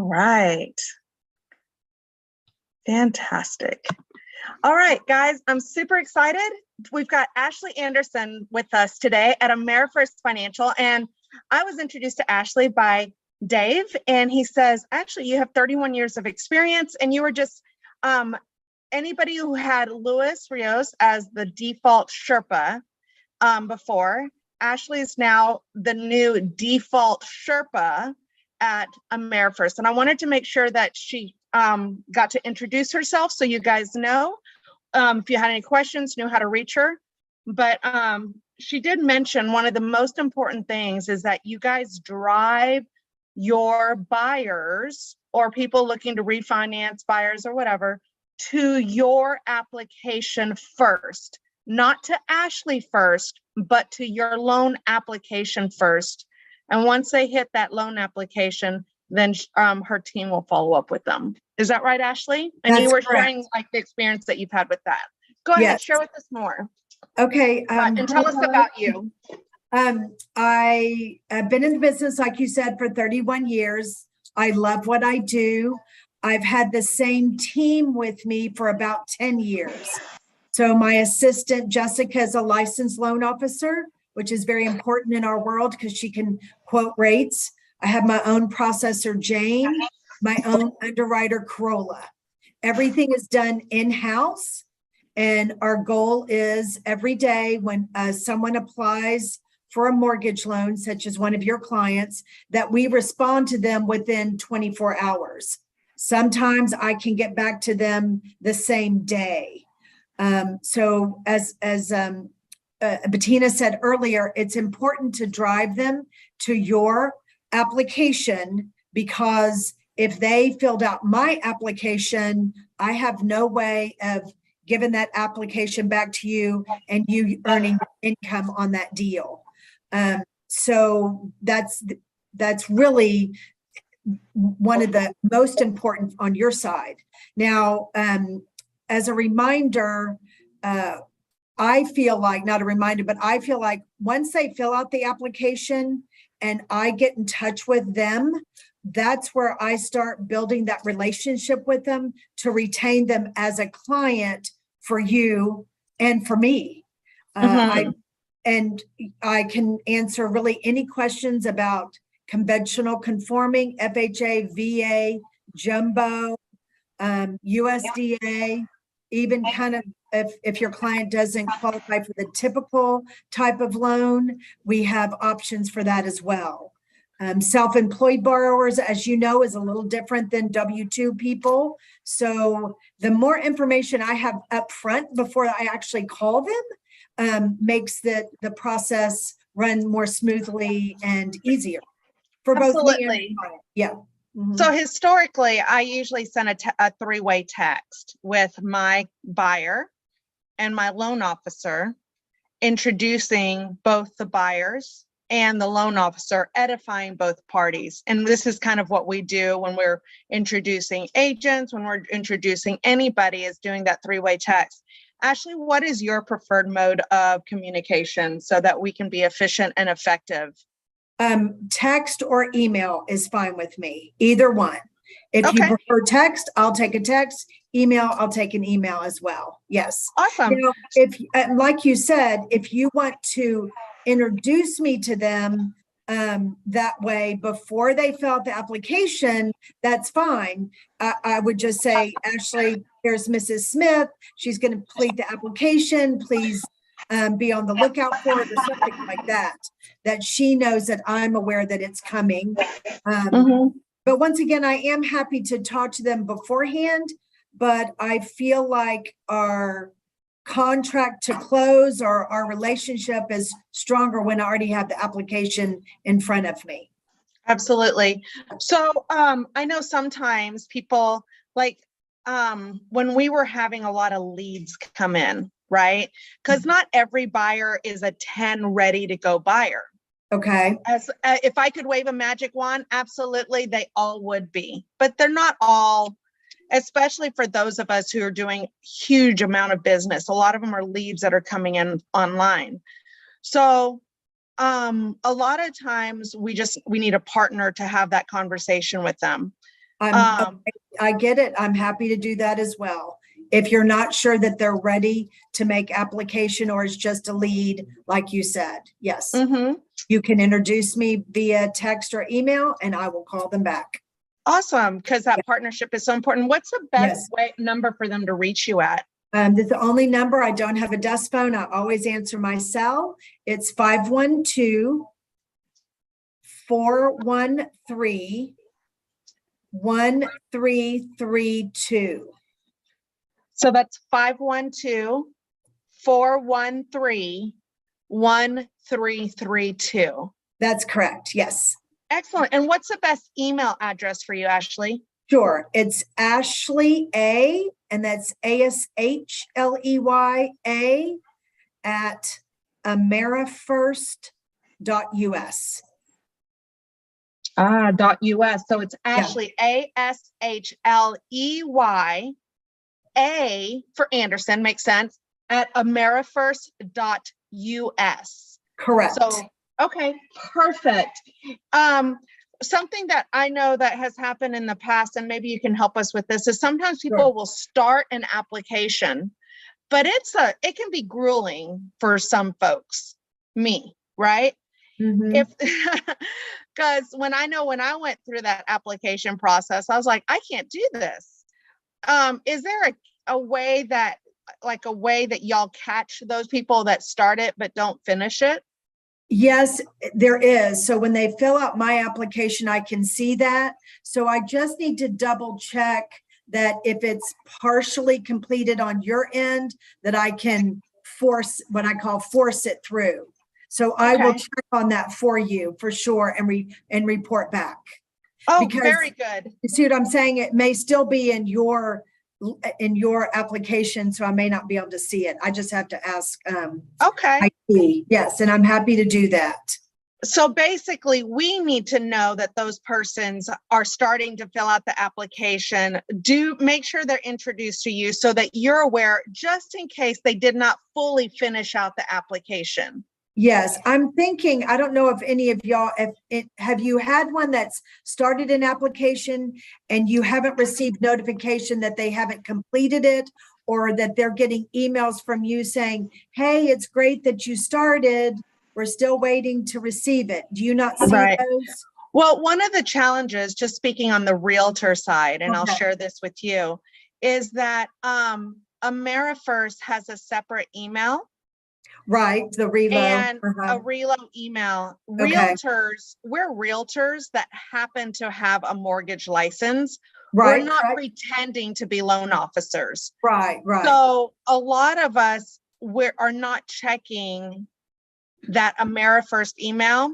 right. Fantastic. All right, guys, I'm super excited. We've got Ashley Anderson with us today at AmeriFirst Financial. And I was introduced to Ashley by Dave, and he says, actually, you have 31 years of experience, and you were just anybody who had Luis Rios as the default Sherpa before. Ashley is now the new default Sherpa at AmeriFirst. And I wanted to make sure that she got to introduce herself so you guys know if you had any questions, knew how to reach her. But she did mention one of the most important things is that you guys drive your buyers or people looking to refinance, buyers or whatever, to your application first, not to Ashley first, but to your loan application first. And once they hit that loan application, then her team will follow up with them. Is that right, Ashley? And That's you were correct. sharing like the experience that you've had with that. Go ahead, Yes. share with us more. Okay. And tell us about you. I have been in the business, like you said, for 31 years. I love what I do. I've had the same team with me for about 10 years. So my assistant, Jessica, is a licensed loan officer, which is very important in our world because she can quote rates. I have my own processor, Jane, my own underwriter, Corolla. Everything is done in-house. And our goal is every day when someone applies for a mortgage loan, such as one of your clients, that we respond to them within 24 hours. Sometimes I can get back to them the same day. So as Bettina said earlier, it's important to drive them to your application, because if they filled out my application, I have no way of giving that application back to you and you earning income on that deal. So that's really one of the most important on your side. Now, as a reminder, I feel like, not a reminder, but I feel like once they fill out the application and I get in touch with them, that's where I start building that relationship with them to retain them as a client for you and for me. I can answer really any questions about conventional conforming, FHA, VA, jumbo, USDA, even kind of if your client doesn't qualify for the typical type of loan, we have options for that as well. Self-employed borrowers, as you know, is a little different than W-2 people. So the more information I have up front before I actually call them makes the process run more smoothly and easier for both me and the client. Yeah. Mm-hmm. So historically, I usually send a three-way text with my buyer and my loan officer, introducing both the buyers and the loan officer, edifying both parties. And this is kind of what we do when we're introducing agents, when we're introducing anybody, is doing that three-way text. Ashley, what is your preferred mode of communication so that we can be efficient and effective? Text or email is fine with me, either one. If you prefer text, I'll take a text. Email, I'll take an email as well. Yes. Awesome. Now, if, like you said, if you want to introduce me to them that way before they fill out the application, that's fine. I would just say, Ashley, here's Mrs. Smith. She's going to complete the application. Please be on the lookout for it, or something like that, that she knows that I'm aware that it's coming. But once again, I am happy to talk to them beforehand, but I feel like our contract to close or our relationship is stronger when I already have the application in front of me. Absolutely. So I know sometimes people like when we were having a lot of leads come in, right? Because not every buyer is a 10 ready to go buyer. Okay. As if I could wave a magic wand, absolutely, they all would be, but they're not all, especially for those of us who are doing huge amount of business. A lot of them are leads that are coming in online. So a lot of times we need a partner to have that conversation with them. Um, I get it. I'm happy to do that as well. If you're not sure that they're ready to make application or it's just a lead, like you said, yes, mhm. you can introduce me via text or email and I will call them back. Awesome, because that partnership is so important. What's the best Yes. number for them to reach you at? This is the only number. I don't have a desk phone. I always answer my cell. It's 512-413-1332. So that's 512-413-1332. That's correct. Yes. Excellent. And what's the best email address for you, Ashley? Sure. It's Ashley A, and that's ASHLEYA at amerifirst.us. .us. So it's Ashley, ASHLEY, for Anderson, makes sense, at amerifirst.us. Correct. So, okay, perfect. Something that I know that has happened in the past, and maybe you can help us with this, is sometimes people will start an application, but it can be grueling for some folks, me, right? Mhm. Because when I went through that application process, I was like, I can't do this. Is there a way that y'all catch those people that start it but don't finish it? Yes, there is. So when they fill out my application, I can see that. So I just need to double check that if it's partially completed on your end, that I can force it through. So I will Okay. check on that for you for sure and report back. Oh, Because very good. you see what I'm saying? It may still be in your application, so I may not be able to see it. I just have to ask. Okay. IT. Yes, and I'm happy to do that. So basically, we need to know that those persons are starting to fill out the application. Do make sure they're introduced to you so that you're aware, just in case they did not fully finish out the application. Yes, I'm thinking, I don't know if any of y'all, have you had one that's started an application and you haven't received notification that they haven't completed it, or that they're getting emails from you saying, hey, it's great that you started, we're still waiting to receive it. Do you not see those? Well, one of the challenges, just speaking on the realtor side, and I'll Okay. share this with you, is that AmeriFirst has a separate email. Right, the reload. And a reload email. Realtors, we're realtors that happen to have a mortgage license. Right. We're not pretending to be loan officers. Right. So a lot of us are not checking that AmeriFirst email,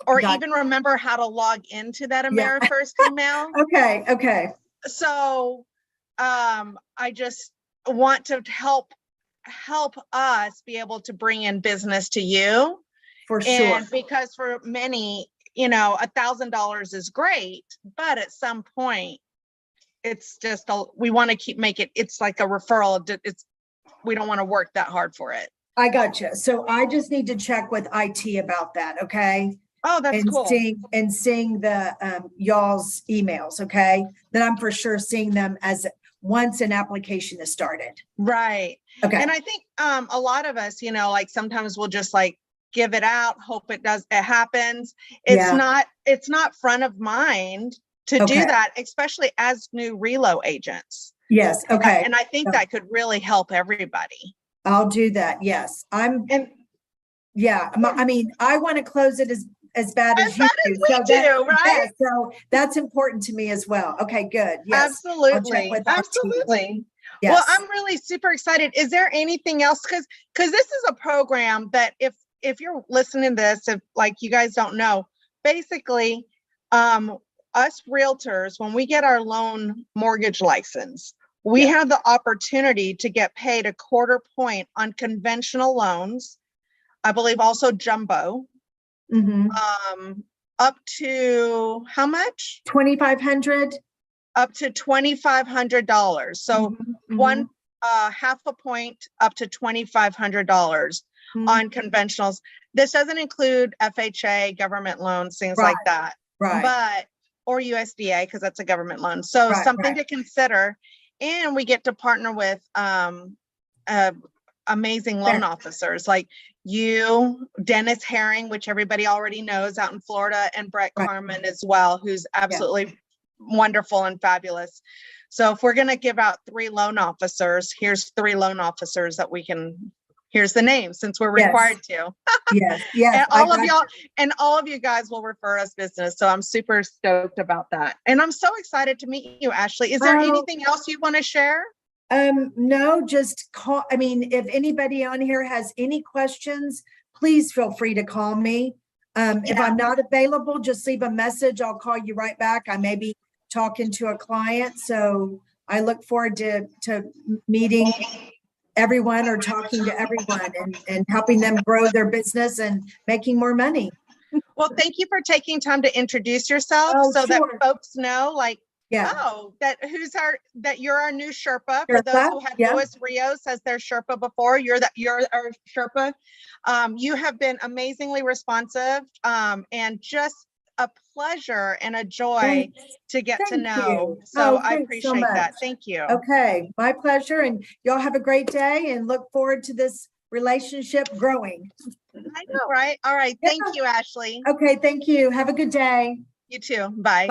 or even remember how to log into that AmeriFirst email. Okay. So I just want to help us be able to bring in business to you. For sure. And because for many, $1,000 is great, but at some point it's just we want to it's like a referral. We don't want to work that hard for it. I gotcha. So I just need to check with IT about that. Okay. Oh, that's cool. Seeing the y'all's emails. Okay. Then I'm for sure seeing them as once an application is started. Right. Okay. And I think a lot of us, like sometimes we'll just like give it out, hope it happens. It's not front of mind to do that, especially as new relo agents. Yes. Okay. And I think that could really help everybody. I'll do that. Yes. I mean, I want to close it as bad as you do. Right? Yeah, so that's important to me as well. Okay, good. Yes. Absolutely. Yes. Well, I'm really super excited. Is there anything else? Because this is a program that if you're listening to this, if like you guys don't know, basically, us realtors, when we get our loan mortgage license, we have the opportunity to get paid a 1/4 point on conventional loans. I believe also jumbo. Up to how much? $2,500. Up to $2,500. So one half a point up to $2,500 on conventionals. This doesn't include FHA, government loans, things like that. Right. But or USDA, because that's a government loan. So Right, something right. to consider. And we get to partner with amazing loan officers like you, Dennis Herring, which everybody already knows out in Florida, and Brett Right. Carmen as well, who's absolutely wonderful and fabulous. So if we're going to give out 3 loan officers, here's 3 loan officers that we can, here's the name, since we're Yes. required to. Yes, yes. And I all of got y'all, and all of you guys will refer us business. So I'm super stoked about that. And I'm so excited to meet you, Ashley. Is there Oh. anything else you want to share? No, just call. I mean, if anybody on here has any questions, please feel free to call me. If I'm not available, just leave a message. I'll call you right back. I may be talking to a client. So I look forward to meeting everyone or talking to everyone and helping them grow their business and making more money. Well, thank you for taking time to introduce yourself so that folks know, like, oh, that you're our new Sherpa. For those who had Luis Rios as their Sherpa before, you're our Sherpa. You have been amazingly responsive, and just a pleasure and a joy to get to know. So I appreciate that. Thank you. Okay, my pleasure. And y'all have a great day and look forward to this relationship growing. I know, right? All right. Thank you, Ashley. Okay, thank you. Have a good day. You too. Bye.